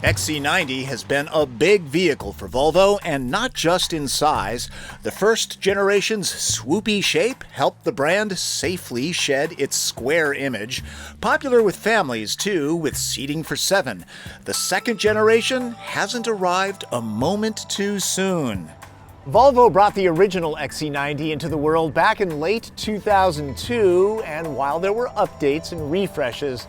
XC90 has been a big vehicle for Volvo, and not just in size. The first generation's swoopy shape helped the brand safely shed its square image. Popular with families, too, with seating for 7. The second generation hasn't arrived a moment too soon. Volvo brought the original XC90 into the world back in late 2002, and while there were updates and refreshes,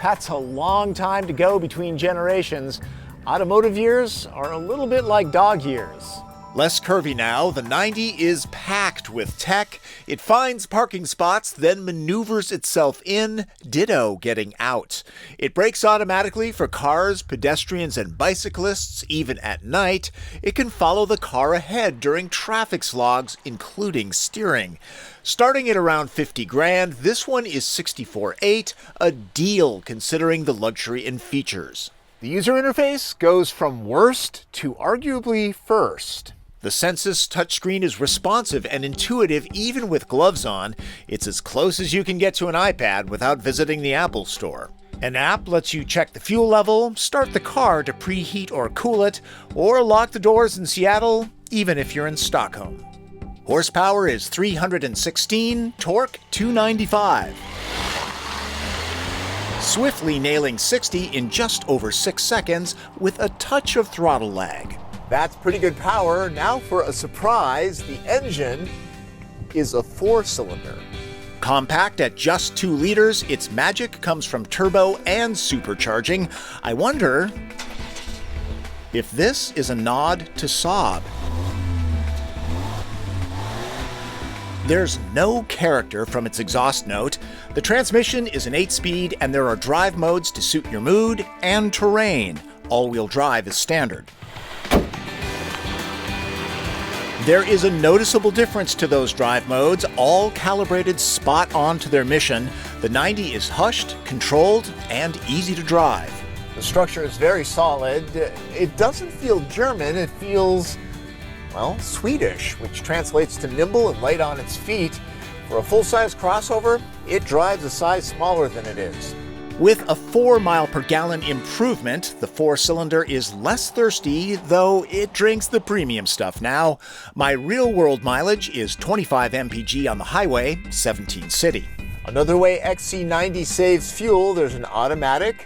that's a long time to go between generations. Automotive years are a little bit like dog years. Less curvy now, the 90 is packed with tech. It finds parking spots, then maneuvers itself in, ditto getting out. It brakes automatically for cars, pedestrians, and bicyclists, even at night. It can follow the car ahead during traffic slogs, including steering. Starting at around 50 grand, this one is 64.8, a deal considering the luxury and features. The user interface goes from worst to arguably first. The Sensus touchscreen is responsive and intuitive even with gloves on. It's as close as you can get to an iPad without visiting the Apple Store. An app lets you check the fuel level, start the car to preheat or cool it, or lock the doors in Seattle, even if you're in Stockholm. Horsepower is 316, torque 295. Swiftly nailing 60 in just over 6 seconds with a touch of throttle lag. That's pretty good power. Now for a surprise, the engine is a 4-cylinder. Compact at just 2 liters, its magic comes from turbo and supercharging. I wonder if this is a nod to Saab. There's no character from its exhaust note. The transmission is an 8-speed, and there are drive modes to suit your mood and terrain. All-wheel drive is standard. There is a noticeable difference to those drive modes, all calibrated spot on to their mission. The 90 is hushed, controlled, and easy to drive. The structure is very solid. It doesn't feel German, it feels, well, Swedish, which translates to nimble and light on its feet. For a full-size crossover, it drives a size smaller than it is. With a 4 mile per gallon improvement, the 4-cylinder is less thirsty, though it drinks the premium stuff now. My real-world mileage is 25 mpg on the highway, 17 city. Another way XC90 saves fuel, there's an automatic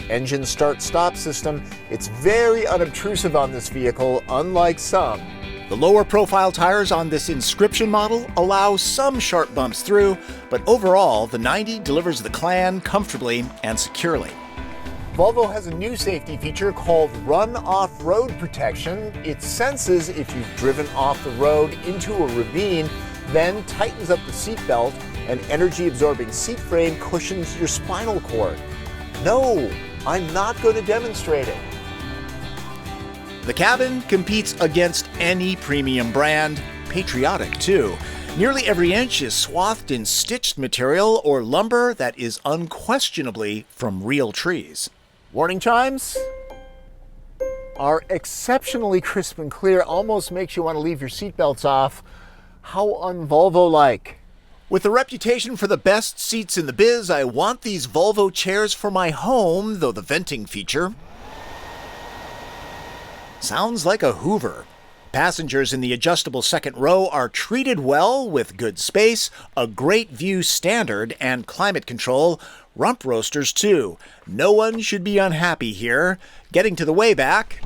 engine start-stop system. It's very unobtrusive on this vehicle, unlike some. The lower profile tires on this Inscription model allow some sharp bumps through, but overall, the 90 delivers the clan comfortably and securely. Volvo has a new safety feature called Run Off-Road Protection. It senses if you've driven off the road into a ravine, then tightens up the seatbelt, and energy-absorbing seat frame cushions your spinal cord. No, I'm not going to demonstrate it. The cabin competes against any premium brand, patriotic too. Nearly every inch is swathed in stitched material or lumber that is unquestionably from real trees. Warning chimes are exceptionally crisp and clear, almost makes you want to leave your seatbelts off. How un-Volvo-like. With a reputation for the best seats in the biz, I want these Volvo chairs for my home, though the venting feature sounds like a Hoover. Passengers in the adjustable second row are treated well with good space, a great view standard, and climate control. Rump roasters too. No one should be unhappy here. Getting to the way back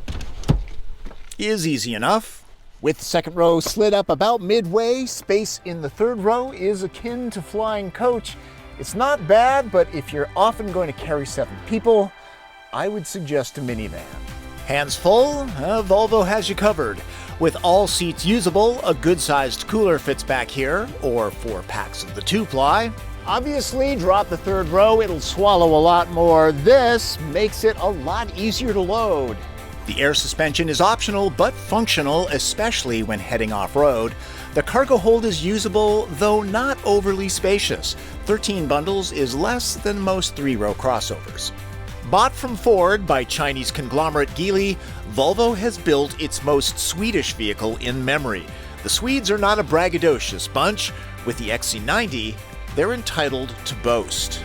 is easy enough. With second row slid up about midway, space in the third row is akin to flying coach. It's not bad, but if you're often going to carry 7 people, I would suggest a minivan. Hands full, Volvo has you covered. With all seats usable, a good-sized cooler fits back here, or 4 packs of the 2-ply. Obviously, drop the third row, it'll swallow a lot more. This makes it a lot easier to load. The air suspension is optional, but functional, especially when heading off-road. The cargo hold is usable, though not overly spacious. 13 bundles is less than most 3-row crossovers. Bought from Ford by Chinese conglomerate Geely, Volvo has built its most Swedish vehicle in memory. The Swedes are not a braggadocious bunch. With the XC90, they're entitled to boast.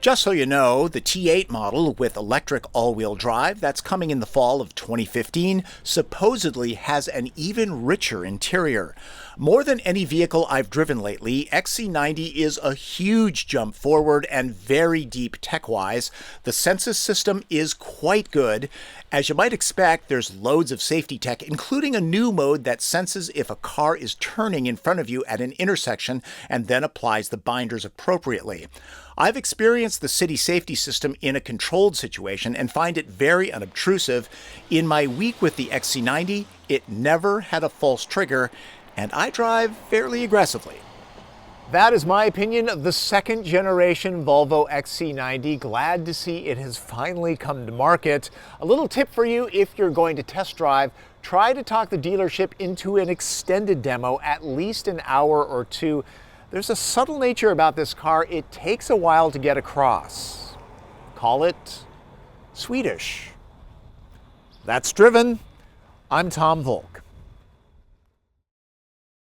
Just so you know, the T8 model with electric all-wheel drive that's coming in the fall of 2015 supposedly has an even richer interior. More than any vehicle I've driven lately, XC90 is a huge jump forward and very deep tech-wise. The Sensus system is quite good. As you might expect, there's loads of safety tech, including a new mode that senses if a car is turning in front of you at an intersection and then applies the binders appropriately. I've experienced the city safety system in a controlled situation and find it very unobtrusive. In my week with the XC90, it never had a false trigger, and I drive fairly aggressively. That is my opinion of the second generation Volvo XC90. Glad to see it has finally come to market. A little tip for you if you're going to test drive, try to talk the dealership into an extended demo, at least an hour or two. There's a subtle nature about this car. It takes a while to get across. Call it Swedish. That's Driven. I'm Tom Voelk.